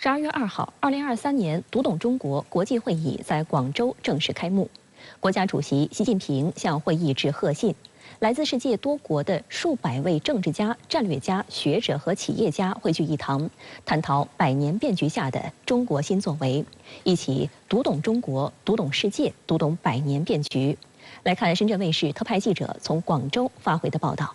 12月2号，2023年读懂中国国际会议在广州正式开幕。国家主席习近平向会议致贺信，来自世界多国的数百位政治家、战略家、学者和企业家汇聚一堂，探讨百年变局下的中国新作为，一起读懂中国、读懂世界、读懂百年变局。来看深圳卫视特派记者从广州发回的报道。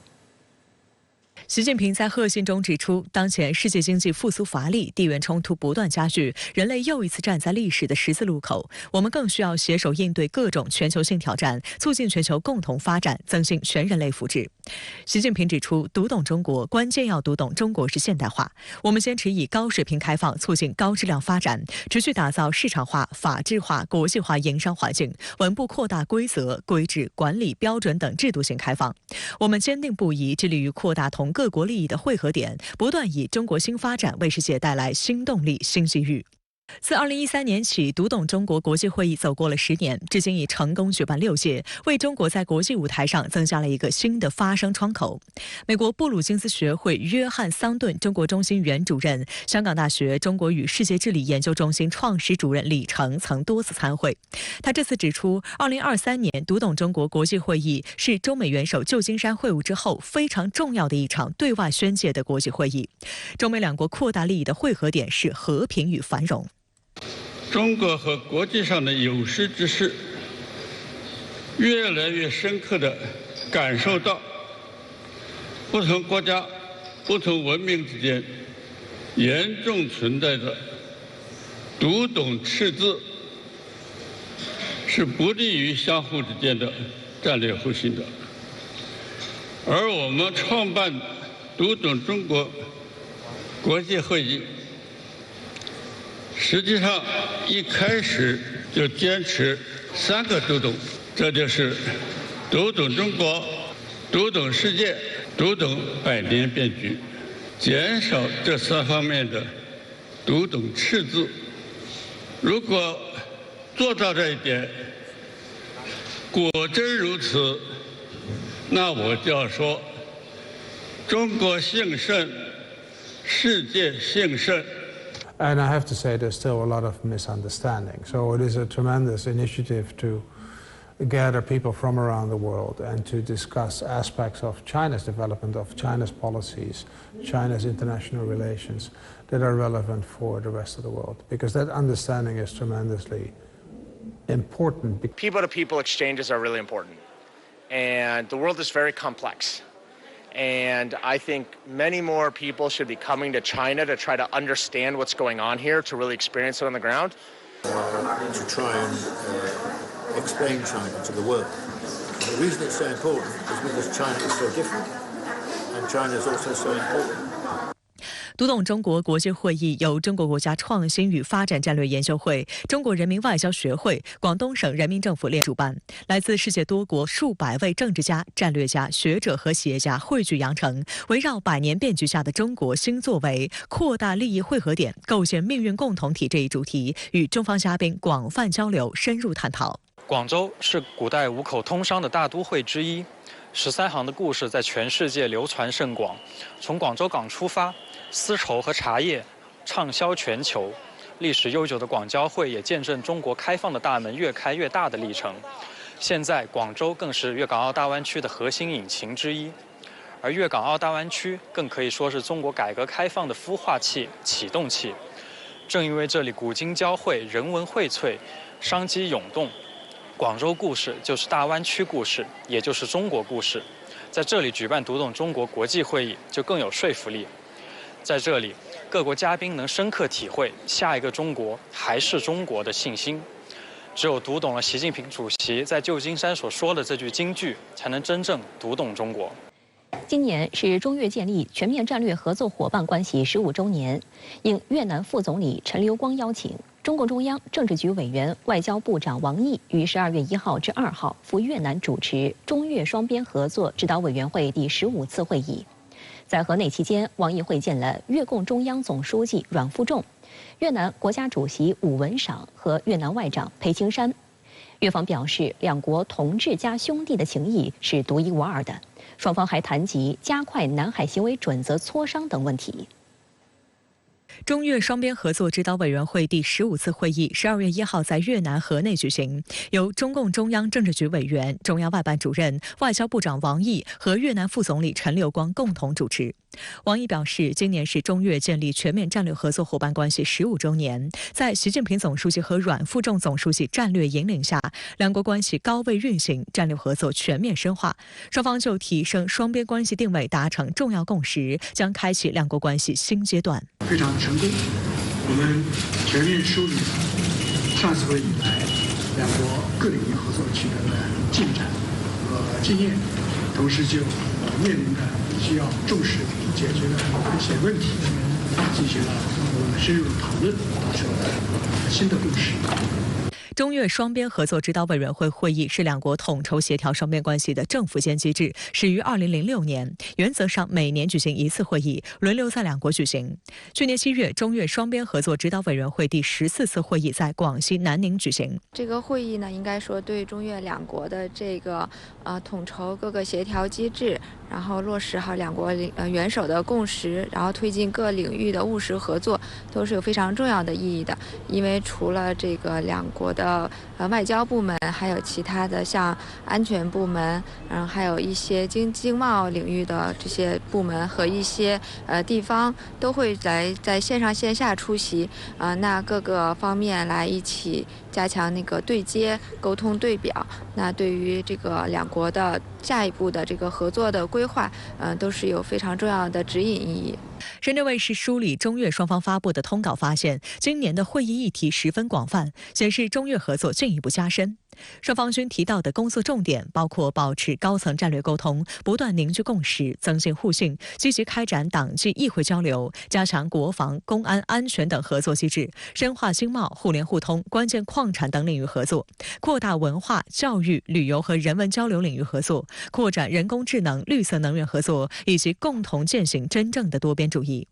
习近平在贺信中指出，当前世界经济复苏乏力，地缘冲突不断加剧，人类又一次站在历史的十字路口。我们更需要携手应对各种全球性挑战，促进全球共同发展，增进全人类福祉。习近平指出，读懂中国，关键要读懂中国式现代化。我们坚持以高水平开放促进高质量发展，持续打造市场化、法治化、国际化营商环境，稳步扩大规则、规制、管理标准等制度性开放。我们坚定不移致力于扩大同各国利益的汇合点，不断以中国新发展为世界带来新动力、新机遇。 自2013年起，读懂中国国际会议走过了10年，至今已成功举办6届，为中国在国际舞台上增加了一个新的发声窗口。美国布鲁金斯学会约翰桑顿中国中心原主任、香港大学中国与世界治理研究中心创始主任李成曾多次参会。他这次指出，2023年读懂中国国际会议是中美元首旧金山会晤之后非常重要的一场对外宣介的国际会议。中美两国扩大利益的汇合点是和平与繁荣。 中国和国际上的有识之士越来越深刻地感受到，不同国家、不同文明之间严重存在着读懂赤字，是不利于相互之间的战略互信的。而我们创办读懂中国国际会议， 实际上，一开始就坚持3个读懂，这就是读懂中国、读懂世界、读懂百年变局，减少这3方面的读懂赤字。如果做到这一点，果真如此，那我就要说，中国幸甚，世界幸甚。 And I have to say there's still a lot of misunderstanding. So it is a tremendous initiative to gather people from around the world and to discuss aspects of China's development, of China's policies, China's international relations that are relevant for the rest of the world. Because that understanding is tremendously important. People-to-people exchanges are really important. And the world is very complex. And I think many more people should be coming to China to try to understand what's going on here, to really experience it on the ground. To try and explain China to the world. The reason it's so important is because China is so different, and China is also so important. 读懂中国国际会议由中国国家创新与发展战略研究会、中国人民外交学会、广东省人民政府联主办，来自世界多国数百位政治家、战略家、学者和企业家汇聚羊城，围绕百年变局下的中国新作为、扩大利益汇合点、构建命运共同体这一主题，与中方嘉宾广泛交流、深入探讨。广州是古代五口通商的大都会之一，13行的故事在全世界流传甚广。从广州港出发， 丝绸和茶叶畅销全球，历史悠久的广交会也见证中国开放的大门越开越大的历程。现在，广州更是粤港澳大湾区的核心引擎之一，而粤港澳大湾区更可以说是中国改革开放的孵化器、启动器。正因为这里古今交汇、人文荟萃、商机涌动，广州故事就是大湾区故事，也就是中国故事。在这里举办读懂中国国际会议，就更有说服力。 在这里，各国嘉宾能深刻体会下一个中国还是中国的信心。只有读懂了习近平主席在旧金山所说的这句金句，才能真正读懂中国。今年是中越建立全面战略合作伙伴关系15周年，应越南副总理陈流光邀请，中共中央政治局委员、外交部长王毅于12月1号至2号赴越南主持中越双边合作指导委员会第15次会议。 在河内期间，王毅会见了越共中央总书记阮富仲、越南国家主席武文赏和越南外长裴青山。越方表示，两国同志加兄弟的情谊是独一无二的。双方还谈及加快南海行为准则磋商等问题。中越双边合作指导委员会第15次会议12月1号在越南河内举行，由中共中央政治局委员、中央外办主任、外交部长王毅和越南副总理陈流光共同主持。王毅表示，今年是中越建立全面战略合作伙伴关系15周年，在习近平总书记和阮富仲总书记战略引领下，两国关系高位运行，战略合作全面深化，双方就提升双边关系定位达成重要共识，将开启两国关系新阶段。非常成功，我们全面梳理了上次会以来两国各领域合作取得的进展和经验，同时就面临的需要重视解决的一些问题进行了深入讨论，达成了新的共识。中越双边合作指导委员会会议是两国统筹协调双边关系的政府间机制，始于2006年，原则上每年举行一次会议，轮流在两国举行。去年7月，中越双边合作指导委员会第14次会议在广西南宁举行。这个会议呢，应该说对中越两国的这个统筹各个协调机制，然后落实好两国元首的共识，然后推进各领域的务实合作，都是有非常重要的意义的。因为除了这个两国的外交部门，还有其他的像安全部门，还有一些经贸领域的这些部门和一些地方都会在线上线下出席那各个方面来一起加强那个对接沟通对表，那对于这个两国的下一步的这个合作的规划都是有非常重要的指引意义。深圳卫视梳理中越双方发布的通稿发现，今年的会议议题十分广泛，显示中越合作进一步加深。双方均提到的工作重点包括保持高层战略沟通，不断凝聚共识，增进互信，积极开展党际议会交流，加强国防、公安、安全等合作机制，深化经贸、互联互通、关键矿产等领域合作，扩大文化、教育、旅游和人文交流领域合作，扩展人工智能、绿色能源合作，以及共同践行真正的多边主义。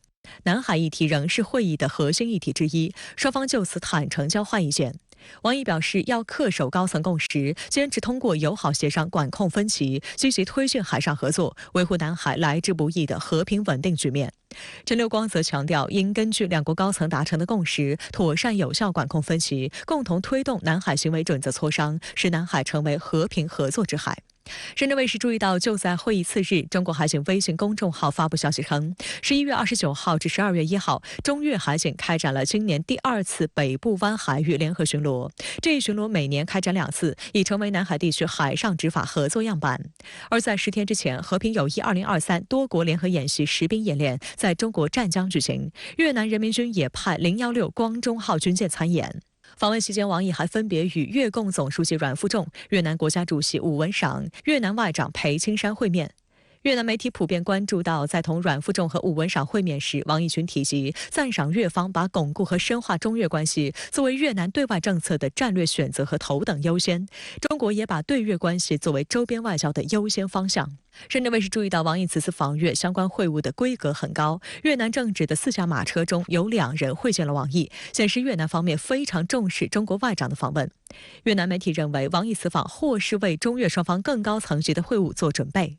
南海议题仍是会议的核心议题之一，双方就此坦诚交换意见。王毅表示，要恪守高层共识，坚持通过友好协商管控分歧，积极推进海上合作，维护南海来之不易的和平稳定局面。陈流光则强调，应根据两国高层达成的共识，妥善有效管控分歧，共同推动南海行为准则磋商，使南海成为和平合作之海。深圳卫视注意到，就在会议次日，中国海警微信公众号发布消息称，11月29号至12月1号，中越海警开展了今年第2次北部湾海域联合巡逻。这一巡逻每年开展2次，已成为南海地区海上执法合作样板。而在10天之前，和平友谊2023多国联合演习实兵演练在中国湛江举行，越南人民军也派016光中号军舰参演。访问期间，王毅还分别与越共总书记阮富仲、越南国家主席武文赏、越南外长裴青山会面。越南媒体普遍关注到，在同阮富仲和武文赏会面时，王毅群提及赞赏越方把巩固和深化中越关系作为越南对外政策的战略选择和头等优先，中国也把对越关系作为周边外交的优先方向。深圳卫视注意到，王毅此次访越相关会晤的规格很高，越南政治的4驾马车中有2人会见了王毅，显示越南方面非常重视中国外长的访问。越南媒体认为，王毅此访或是为中越双方更高层级的会晤做准备。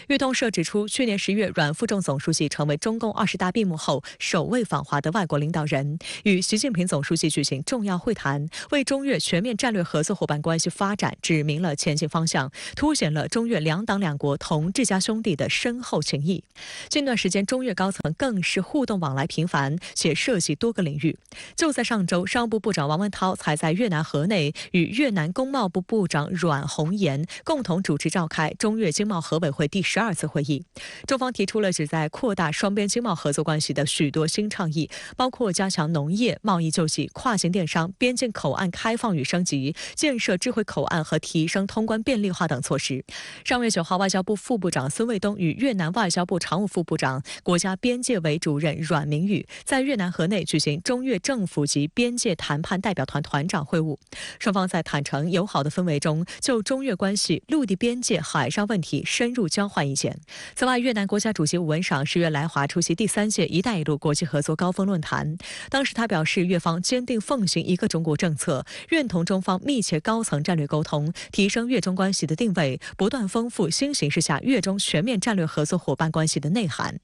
越通社指出，去年10月，阮富仲总书记成为中共20大闭幕后首位访华的外国领导人，与习近平总书记举行重要会谈，为中越全面战略合作伙伴关系发展指明了前进方向，凸显了中越两党两国同志家兄弟的深厚情谊。近段时间，中越高层更是互动往来频繁，且涉及多个领域。就在上周，商务部部长王文涛才在越南河内与越南工贸部部长阮宏岩共同主持召开中越经贸合委会第12 12次会议。中方提出了旨在扩大双边经贸合作关系的许多新倡议，包括加强农业、贸易救济、跨境电商、边境口岸开放与升级、建设智慧口岸和提升通关便利化等措施。上月9号，外交部副部长孙卫东与越南外交部常务副部长、国家边界委主任阮明宇在越南河内举行中越政府级边界谈判代表团团长会晤。双方在坦诚友好的氛围中，就中越关系、陆地边界、海上问题深入交换意见。此外，越南国家主席武文赏10月来华出席第3届“一带一路”国际合作高峰论坛。当时他表示，越方坚定奉行一个中国政策，愿同中方密切高层战略沟通，提升越中关系的定位，不断丰富新形势下越中全面战略合作伙伴关系的内涵。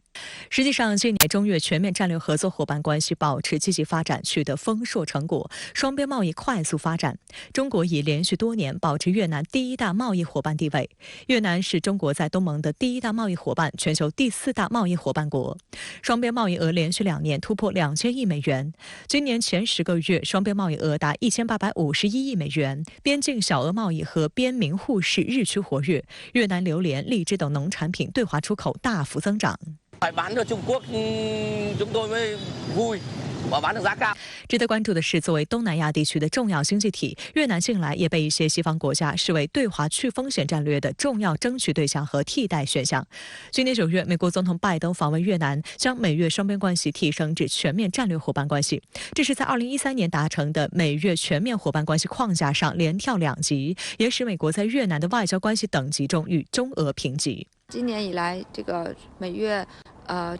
实际上，近年中越全面战略合作伙伴关系保持积极发展，取得丰硕成果，双边贸易快速发展。中国已连续多年保持越南第1大贸易伙伴地位。越南是中国在东盟的第1大贸易伙伴，全球第4大贸易伙伴国。双边贸易额连续2年突破2000亿美元。今年前10个月，双边贸易额达1851亿美元。边境小额贸易和边民互市日趋活跃。越南榴莲、荔枝等农产品对华出口大幅增长。phải bán cho Trung Quốc chúng tôi mới vui và bán được giá cao。值得关注的是，作为东南亚地区的重要经济体，越南近来也被一些西方国家视为对华去风险战略的重要争取对象和替代选项。今年9月，美国总统拜登访问越南，将美越双边关系提升至全面战略伙伴关系。这是在2013年达成的美越全面伙伴关系框架上连跳2级，也使美国在越南的外交关系等级中与中俄平级。今年以来，这个美越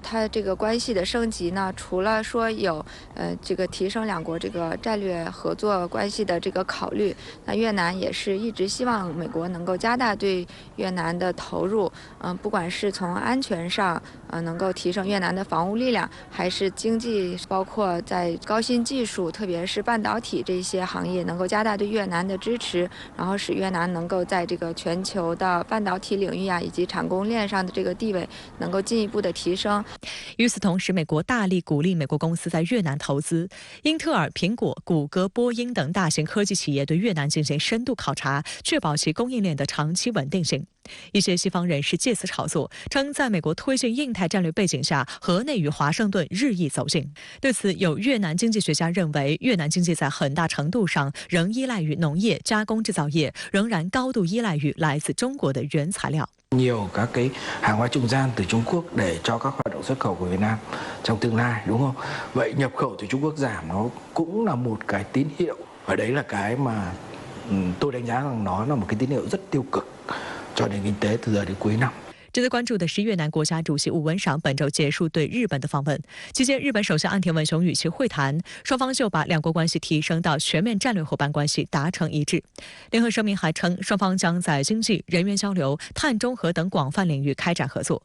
它这个关系的升级呢，除了说有这个提升两国这个战略合作关系的这个考虑，那越南也是一直希望美国能够加大对越南的投入，不管是从安全上能够提升越南的防务力量，还是经济，包括在高新技术，特别是半导体这些行业能够加大对越南的支持，然后使越南能够在这个全球的半导体领域以及产供链上的这个地位能够进一步的提升。与此同时，美国大力鼓励美国公司在越南投资，英特尔、苹果、谷歌、波音等大型科技企业对越南进行深度考察，确保其供应链的长期稳定性。一些西方人士借此炒作，称在美国推进印太战略背景下，河内与华盛顿日益走近。对此，有越南经济学家认为，越南经济在很大程度上仍依赖于农业、加工制造业，仍然高度依赖于来自中国的原材料。nhiều các cái hàng hóa trung gian từ Trung Quốc để cho các hoạt động xuất khẩu của Việt Nam trong tương lai, đúng không? Vậy nhập khẩu từ Trung Quốc giảm nó cũng là một cái tín hiệu, và đấy là cái mà tôi đánh giá rằng nó là một cái tín hiệu rất tiêu cực cho nền kinh tế từ giờ đến cuối năm。值得关注的是，越南国家主席武文赏本周结束对日本的访问，期间日本首相岸田文雄与其会谈，双方就把两国关系提升到全面战略伙伴关系达成一致。联合声明还称，双方将在经济、人员交流、碳中和等广泛领域开展合作。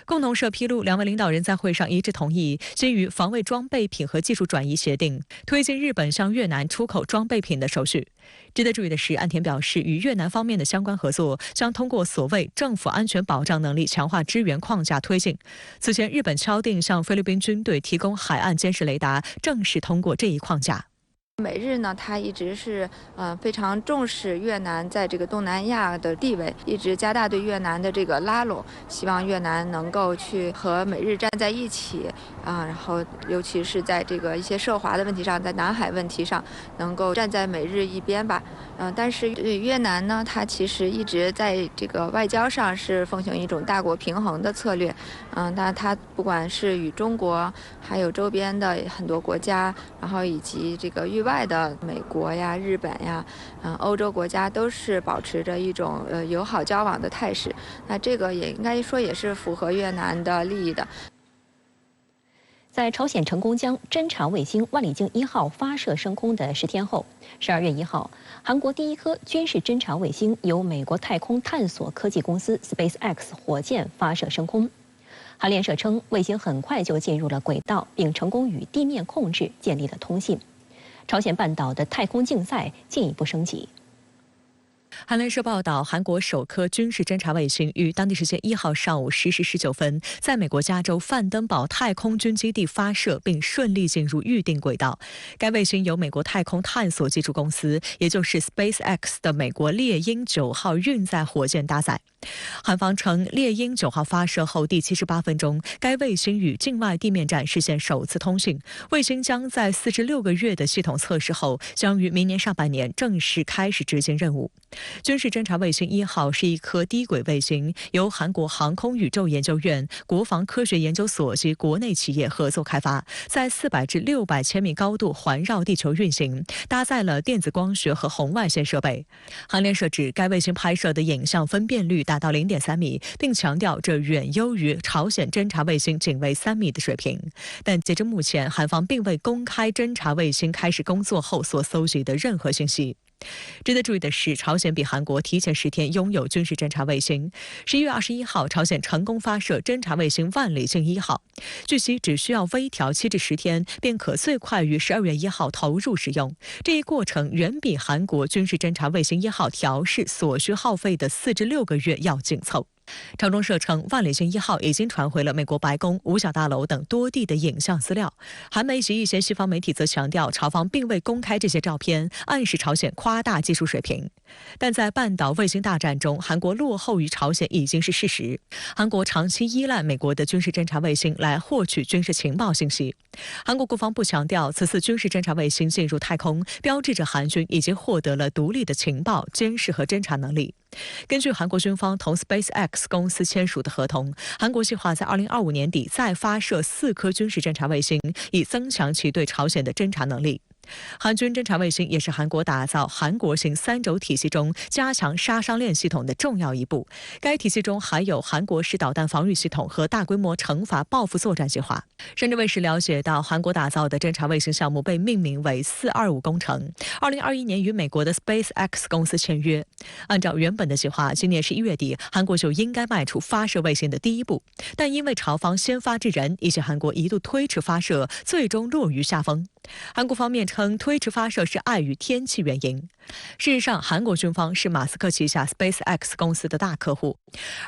共同社披露，两位领导人在会上一致同意，基于防卫装备品和技术转移协定，推进日本向越南出口装备品的手续。值得注意的是，岸田表示，与越南方面的相关合作将通过所谓政府安全保障能力强化支援框架推进。此前，日本敲定向菲律宾军队提供海岸监视雷达，正式通过这一框架。美日呢，它一直是非常重视越南在这个东南亚的地位，一直加大对越南的这个拉拢，希望越南能够去和美日站在一起然后尤其是在这个一些涉华的问题上，在南海问题上能够站在美日一边吧。但是对越南呢，它其实一直在这个外交上是奉行一种大国平衡的策略。但它不管是与中国，还有周边的很多国家，然后以及这个域外的美国呀、日本呀、欧洲国家，都是保持着一种友好交往的态势。那这个也应该说也是符合越南的利益的。在朝鲜成功将侦察卫星万里镜1号发射升空的10天后，12月1号，韩国第一颗军事侦察卫星由美国太空探索科技公司 SpaceX 火箭发射升空。韩联社称，卫星很快就进入了轨道，并成功与地面控制建立了通信。朝鲜半岛的太空竞赛进一步升级。韩联社报道，韩国首颗军事侦察卫星于当地时间1号上午10时19分，在美国加州范登堡太空军基地发射，并顺利进入预定轨道。该卫星由美国太空探索技术公司，也就是 SpaceX 的美国猎鹰9号运载火箭搭载。韩方称，猎鹰9号发射后第78分钟，该卫星与境外地面站实现首次通信。卫星将在4至6个月的系统测试后，将于明年上半年正式开始执行任务。军事侦察卫星1号是一颗低轨卫星，由韩国航空宇宙研究院、国防科学研究所及国内企业合作开发，在400至600千米高度环绕地球运行，搭载了电子光学和红外线设备。韩联社指，该卫星拍摄的影像分辨率达到0.3米，并强调这远优于朝鲜侦察卫星仅为3米的水平。但截至目前，韩方并未公开侦察卫星开始工作后所搜集的任何信息。值得注意的是，朝鲜比韩国提前10天拥有军事侦察卫星。11月21号，朝鲜成功发射侦察卫星万里镜1号，据悉只需要微调7至10天，便可最快于12月1号投入使用。这一过程远比韩国军事侦察卫星1号调试所需耗费的4至6个月要紧凑。朝中社称，万里镜1号已经传回了美国白宫、五角大楼等多地的影像资料。韩媒及一些西方媒体则强调，朝方并未公开这些照片，暗示朝鲜夸大技术水平。但在半岛卫星大战中，韩国落后于朝鲜已经是事实。韩国长期依赖美国的军事侦察卫星来获取军事情报信息。韩国国防部强调，此次军事侦察卫星进入太空，标志着韩军已经获得了独立的情报、监视和侦察能力。根据韩国军方同 SpaceX 公司签署的合同，韩国计划在2025年底再发射4颗军事侦察卫星，以增强其对朝鲜的侦察能力。韩军侦察卫星也是韩国打造韩国型3轴体系中加强杀伤链系统的重要一步。该体系中还有韩国式导弹防御系统和大规模惩罚报复作战计划。深圳卫视了解到，韩国打造的侦察卫星项目被命名为425工程，2021年与美国的 SpaceX 公司签约。按照原本的计划，今年11月底，韩国就应该迈出发射卫星的第一步，但因为朝方先发制人，以及韩国一度推迟发射，最终落于下风。韩国方面称，推迟发射是碍于天气原因。事实上，韩国军方是马斯克旗下 SpaceX 公司的大客户。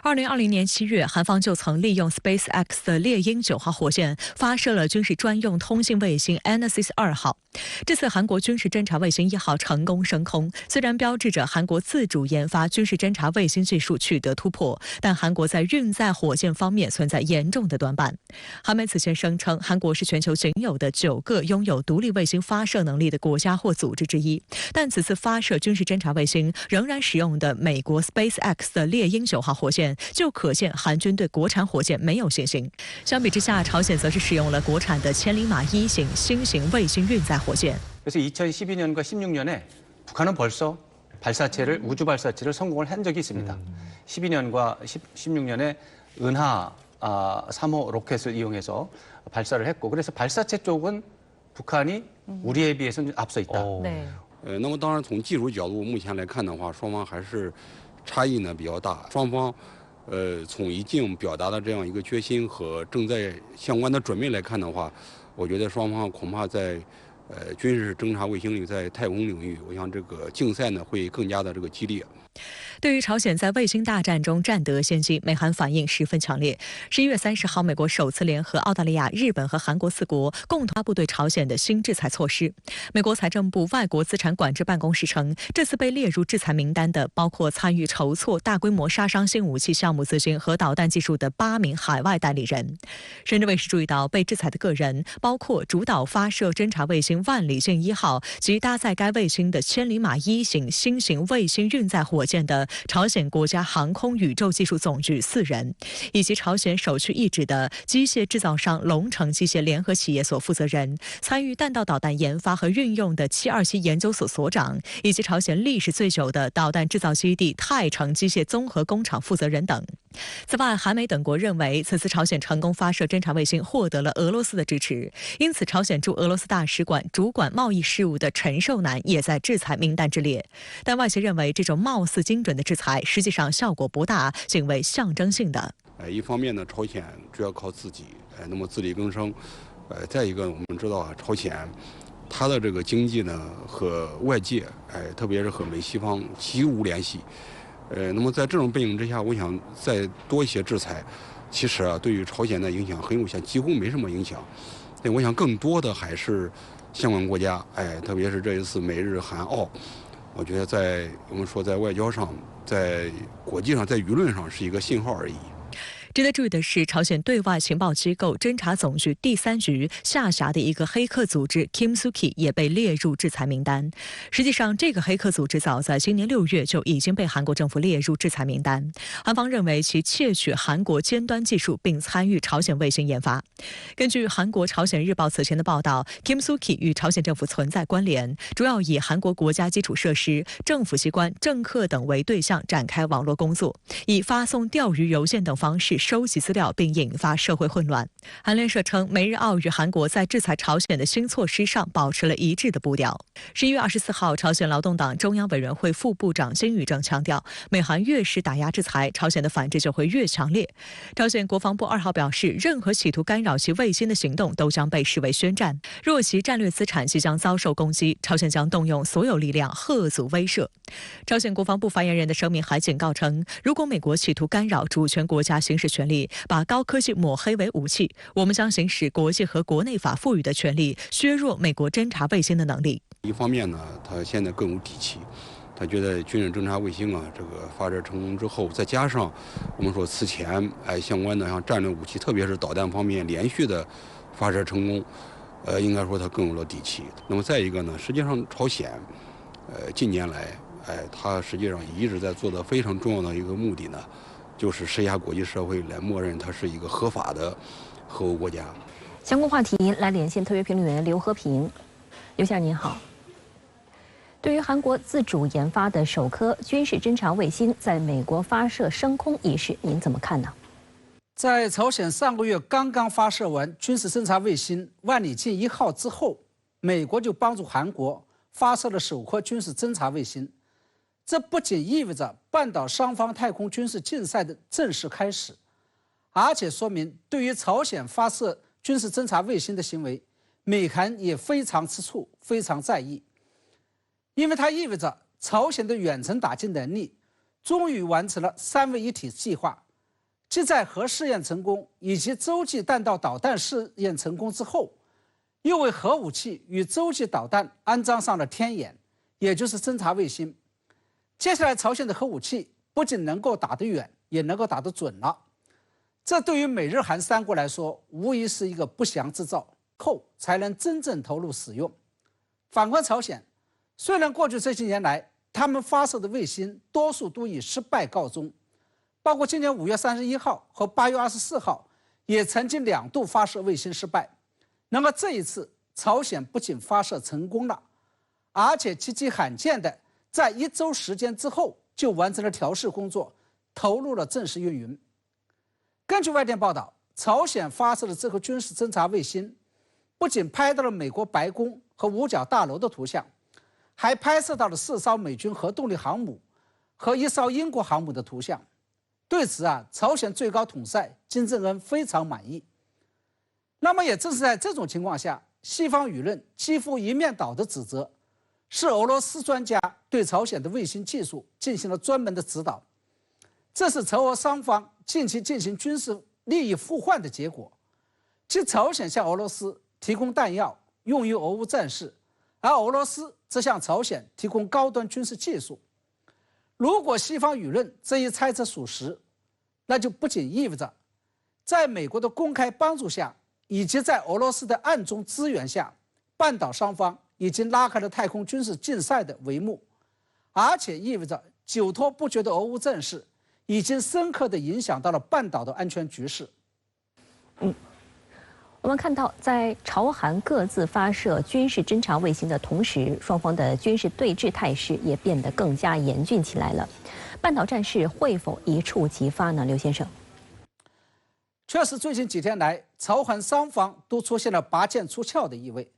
2020年7月，韩方就曾利用 SpaceX 的猎鹰9号火箭发射了军事专用通信卫星 Anasis 2号。这次韩国军事侦察卫星1号成功升空，虽然标志着韩国自主研发军事侦察卫星技术取得突破，但韩国在运载火箭方面存在严重的短板。韩媒此前声称，韩国是全球仅有的9个拥有独立卫星发射能力的国家或组织之一，但此次发射军事侦察卫星仍然使用的美国 SpaceX 的猎鹰9号火箭，就可见韩军对国产火箭没有信心。相比之下，朝鲜则是使用了国产的千里马1型新型卫星运载火箭。 그래서 2012년과 16년에 북한은 벌써 우주 발사체를 성공을 한 적이 있습니다. 12년과 16년에 은하 3호 로켓을 이용해서 발사를 했고, 그래서 발사체 쪽은 북한이 우리에 비해서는 앞서 있다. 네. 那么当然从技术角度目前来看的话，双方还是差异呢比较大。双方从已经表达的这样一个决心和正在相关的准备来看的话，我觉得双方恐怕在军事侦察卫星领域，在太空领域，我想这个竞赛呢会更加的这个激烈。 对于朝鲜在卫星大战中占得先机，美韩反应十分强烈。11月30号，美国首次联合澳大利亚、日本和韩国4国共同发布对朝鲜的新制裁措施。美国财政部外国资产管制办公室称，这次被列入制裁名单的包括参与筹措大规模杀伤性武器项目资金和导弹技术的8名海外代理人。深圳卫视注意到，被制裁的个人包括主导发射侦察卫星万里镜1号及搭载该卫星的千里马1型新型卫星运载火箭的 朝鲜国家航空宇宙技术总局4人，以及朝鲜首屈一指的机械制造商龙城机械联合企业所负责人，参与弹道导弹研发和运用的727研究所所长，以及朝鲜历史最久的导弹制造基地太成机械综合工厂负责人等。此外，韩美等国认为，此次朝鲜成功发射侦察卫星获得了俄罗斯的支持，因此朝鲜驻俄罗斯大使馆主管贸易事务的陈寿南也在制裁名单之列。但外界认为，这种貌似精准的制裁实际上效果不大，仅为象征性的。一方面呢，朝鲜主要靠自己，那么自力更生。再一个，我们知道啊，朝鲜它的这个经济呢和外界，特别是和美西方几无联系。那么在这种背景之下，我想再多一些制裁，其实啊，对于朝鲜的影响很有限，几乎没什么影响。但我想更多的还是相关国家，特别是这一次美日韩澳，我觉得我们说在外交上，在国际上，在舆论上是一个信号而已。值得注意的是，朝鲜对外情报机构侦察总局第3局下辖的一个黑客组织 Kimsuki 也被列入制裁名单。实际上，这个黑客组织早在今年6月就已经被韩国政府列入制裁名单。韩方认为其窃取韩国尖端技术，并参与朝鲜卫星研发。根据韩国《朝鲜日报》此前的报道 ，Kimsuki 与朝鲜政府存在关联，主要以韩国国家基础设施、政府机关、政客等为对象展开网络工作，以发送钓鱼邮件等方式收集资料，并引发社会混乱。韩联社称，美日澳与韩国在制裁朝鲜的新措施上保持了一致的步调。11月24号，朝鲜劳动党中央委员会副部长金宇正强调，美韩越是打压制裁，朝鲜的反制就会越强烈。朝鲜国防部2号表示，任何企图干扰其卫星的行动都将被视为宣战，若其战略资产即将遭受攻击，朝鲜将动用所有力量遏阻威慑。朝鲜国防部发言人的声明还警告称，如果美国企图干扰主权国家行使权力，把高科技抹黑为武器，我们将行使国际和国内法赋予的权利，削弱美国侦察卫星的能力。一方面呢，他现在更有底气，他觉得军事侦察卫星这个发射成功之后，再加上我们说此前相关的像战略武器，特别是导弹方面连续的发射成功，应该说他更有了底气。那么再一个呢，实际上朝鲜近年来他实际上一直在做的非常重要的一个目的呢，就是施压国际社会来默认它是一个合法的核武国家。相关话题来连线特约评论员刘和平。刘先生您好。对于韩国自主研发的首颗军事侦察卫星在美国发射升空一事，您怎么看呢？在朝鲜上个月刚刚发射完军事侦察卫星万里镜1号之后，美国就帮助韩国发射了首颗军事侦察卫星。这不仅意味着半岛双方太空军事竞赛的正式开始，而且说明对于朝鲜发射军事侦察卫星的行为，美韩也非常吃醋，非常在意。因为它意味着朝鲜的远程打击能力终于完成了3位一体计划，即在核试验成功以及洲际弹道导弹试验成功之后，又为核武器与洲际导弹安装上了天眼，也就是侦察卫星。接下来朝鲜的核武器不仅能够打得远，也能够打得准了。这对于美日韩3国来说，无疑是一个不祥之兆，后才能真正投入使用。反观朝鲜，虽然过去这些年来他们发射的卫星多数都以失败告终，包括今年5月31号和8月24号也曾经2度发射卫星失败。那么这一次朝鲜不仅发射成功了，而且极其罕见的在1周时间之后就完成了调试工作，投入了正式运营。根据外电报道，朝鲜发射的这颗军事侦察卫星不仅拍到了美国白宫和五角大楼的图像，还拍摄到了4艘美军核动力航母和1艘英国航母的图像。对此朝鲜最高统帅金正恩非常满意。那么也正是在这种情况下，西方舆论几乎一面倒的指责是俄罗斯专家对朝鲜的卫星技术进行了专门的指导，这是朝俄双方近期进行军事利益互换的结果，即朝鲜向俄罗斯提供弹药用于俄乌战事，而俄罗斯则向朝鲜提供高端军事技术。如果西方舆论这一猜测属实，那就不仅意味着在美国的公开帮助下，以及在俄罗斯的暗中支援下，半岛双方已经拉开了太空军事竞赛的帷幕，而且意味着久拖不决的俄乌战事已经深刻地影响到了半岛的安全局势。我们看到，在朝韩各自发射军事侦察卫星的同时，双方的军事对峙态势也变得更加严峻起来了。半岛战事会否一触即发呢？刘先生，确实，最近几天来，朝韩双方都出现了拔剑出鞘的意味。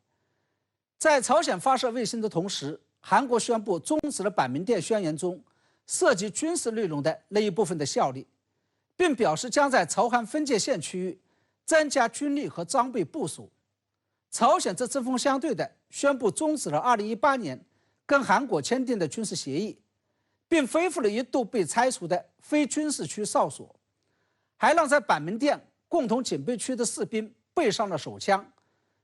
在朝鲜发射卫星的同时，韩国宣布终止了板明店宣言中涉及军事内容的那一部分的效力，并表示将在朝韩分界线区域增加军力和装备部署。朝鲜则针锋相对地宣布终止了2018年跟韩国签订的军事协议，并恢复了一度被拆除的非军事区哨所，还让在板明店共同警备区的士兵备上了手枪，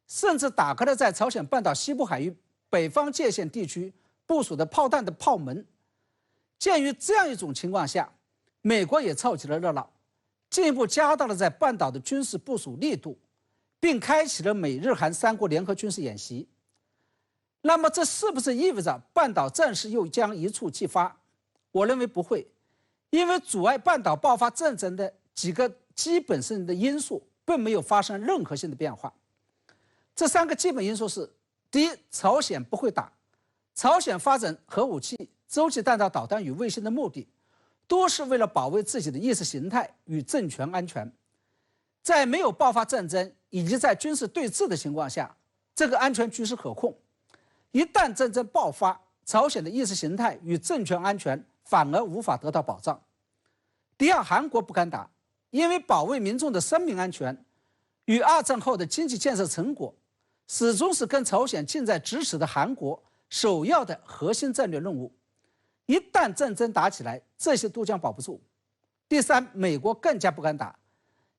甚至打开了在朝鲜半岛西部海域北方界限地区部署的炮弹的炮门。鉴于这样一种情况下，美国也凑起了热闹，进一步加大了在半岛的军事部署力度，并开启了美日韩3国联合军事演习。那么这是不是意味着半岛战事又将一触即发？我认为不会，因为阻碍半岛爆发战争的几个基本性的因素并没有发生任何性的变化。这3个基本因素是：第一，朝鲜不会打，朝鲜发展核武器、洲际弹道导弹与卫星的目的，都是为了保卫自己的意识形态与政权安全。在没有爆发战争以及在军事对峙的情况下，这个安全局势可控。一旦战争爆发，朝鲜的意识形态与政权安全反而无法得到保障。第二，韩国不敢打，因为保卫民众的生命安全与2战后的经济建设成果，始终是跟朝鲜近在咫尺的韩国首要的核心战略任务。一旦战争打起来，这些都将保不住。第三，美国更加不敢打，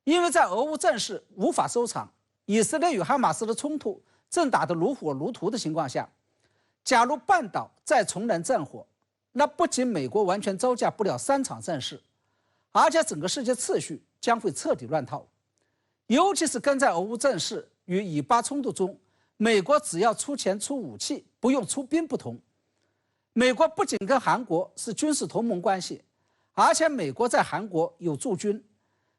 因为在俄乌战事无法收场，以色列与哈马斯的冲突正打得如火如荼的情况下，假如半岛再重燃战火，那不仅美国完全招架不了3场战事，而且整个世界秩序将会彻底乱套。尤其是跟在俄乌战事与以巴冲突中，美国只要出钱出武器，不用出兵不同。美国不仅跟韩国是军事同盟关系，而且美国在韩国有驻军。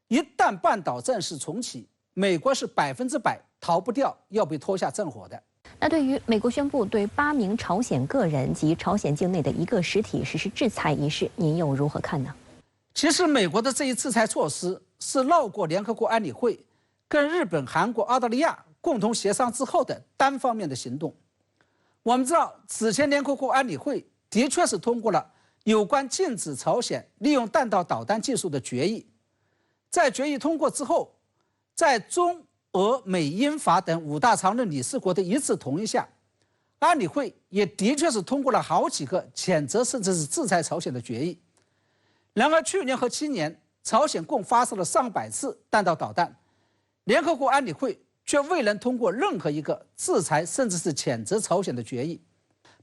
一旦半岛战事重启，美国是100%逃不掉要被拖下战火的。那对于美国宣布对8名朝鲜个人及朝鲜境内的1个实体实施制裁一事，您又如何看呢？其实美国的这一制裁措施是绕过联合国安理会，跟日本、韩国、澳大利亚共同协商之后的单方面的行动。我们知道，此前联合国安理会的确是通过了有关禁止朝鲜利用弹道导弹技术的决议。在决议通过之后，在中俄美英法等5大常任理事国的一致同意下，安理会也的确是通过了好几个谴责甚至是制裁朝鲜的决议。然而去年和今年，朝鲜共发射了上百次弹道导弹，联合国安理会却未能通过任何一个制裁甚至是谴责朝鲜的决议。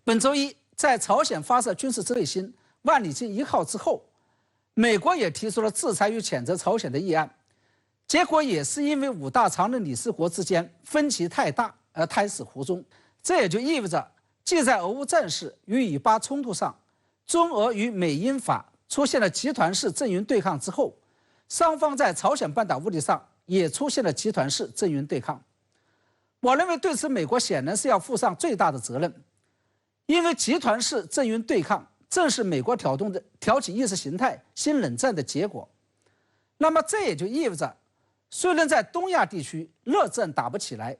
本周一，在朝鲜发射军事卫星万里镜1号之后，美国也提出了制裁与谴责朝鲜的议案，结果也是因为5大常任理事国之间分歧太大而胎死腹中。这也就意味着，既在俄乌战事与以巴冲突上，中俄与美英法出现了集团式阵营对抗之后，双方在朝鲜半岛问题上也出现了集团式阵营对抗。我认为对此美国显然是要负上最大的责任，因为集团式阵营对抗正是美国挑起意识形态新冷战的结果。那么这也就意味着，虽然在东亚地区热战打不起来，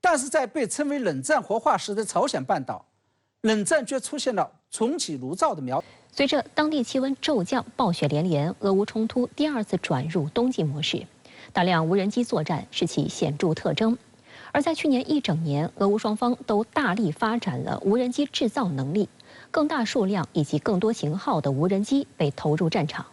但是在被称为冷战活化石的朝鲜半岛，冷战却出现了重启炉灶的苗。随着当地气温骤降，暴雪连连，俄乌冲突第2次转入冬季模式，大量无人机作战是其显著特征。而在去年一整年，俄乌双方都大力发展了无人机制造能力，更大数量以及更多型号的无人机被投入战场。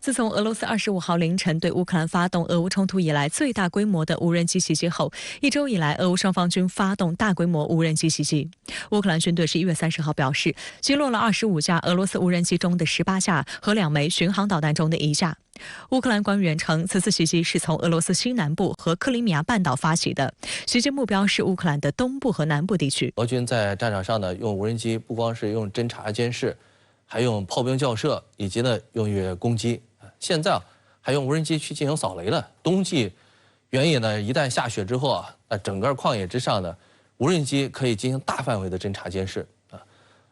自从俄罗斯25号凌晨对乌克兰发动俄乌冲突以来最大规模的无人机袭击后，1周以来，俄乌双方均发动大规模无人机袭击。乌克兰军队11月30号表示，击落了25架俄罗斯无人机中的18架和2枚巡航导弹中的1架。乌克兰官员称，此次袭击是从俄罗斯西南部和克里米亚半岛发起的，袭击目标是乌克兰的东部和南部地区。俄军在战场上呢，用无人机不光是用侦察监视，还用炮兵校射，以及呢用于攻击。现在还用无人机去进行扫雷了。冬季原野呢，一旦下雪之后啊，那整个旷野之上呢，无人机可以进行大范围的侦察监视啊。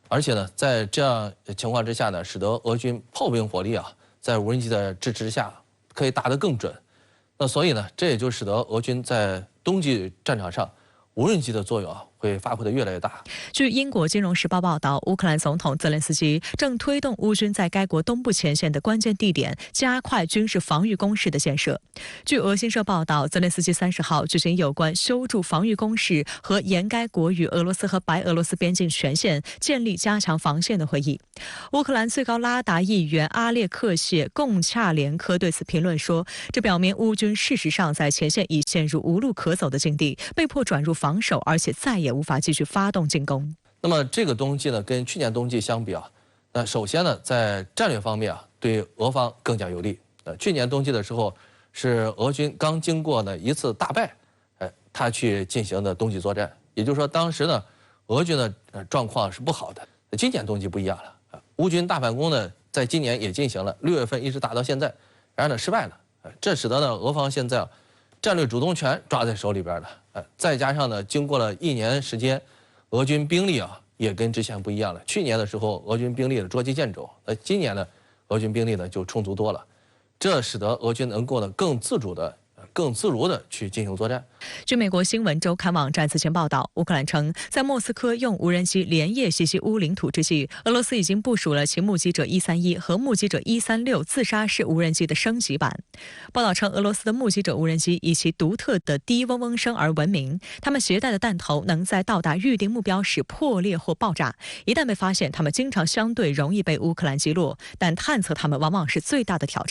而且呢，在这样情况之下呢，使得俄军炮兵火力啊，在无人机的支持下可以打得更准。那所以呢，这也就使得俄军在冬季战场上无人机的作用啊，会发挥得越来越大。据英国《金融时报》报道，乌克兰总统泽连斯基正推动乌军在该国东部前线的关键地点加快军事防御工事的建设。据俄新社报道，泽连斯基30号举行有关修筑防御工事和沿该国与俄罗斯和白俄罗斯边境全线建立加强防线的会议。乌克兰最高拉达议员阿列克谢·贡恰连科对此评论说，这表明乌军事实上在前线已陷入无路可走的境地，被迫转入防守，而且再也无法继续发动进攻。那么这个冬季呢，跟去年冬季相比啊，那首先呢，在战略方面啊，对俄方更加有利。去年冬季的时候，是俄军刚经过呢一次大败，他去进行的冬季作战，也就是说当时呢，俄军的状况是不好的。今年冬季不一样了，乌军大反攻呢，在今年也进行了，6月份一直打到现在，然而呢失败了，这使得呢俄方现在战略主动权抓在手里边了，再加上呢，经过了1年时间，俄军兵力啊也跟之前不一样了。去年的时候，俄军兵力的捉襟见肘，今年呢，俄军兵力呢就充足多了，这使得俄军能够呢更自如的去进行作战。据美国新闻周刊网站此前报道，乌克兰称，在莫斯科用无人机连夜袭击乌领土之际，俄罗斯已经部署了其目击者131和目击者136自杀式无人机的升级版。报道称，俄罗斯的目击者无人机以其独特的低嗡嗡声而闻名，他们携带的弹头能在到达预定目标时破裂或爆炸。一旦被发现，他们经常相对容易被乌克兰击落，但探测他们往往是最大的挑战。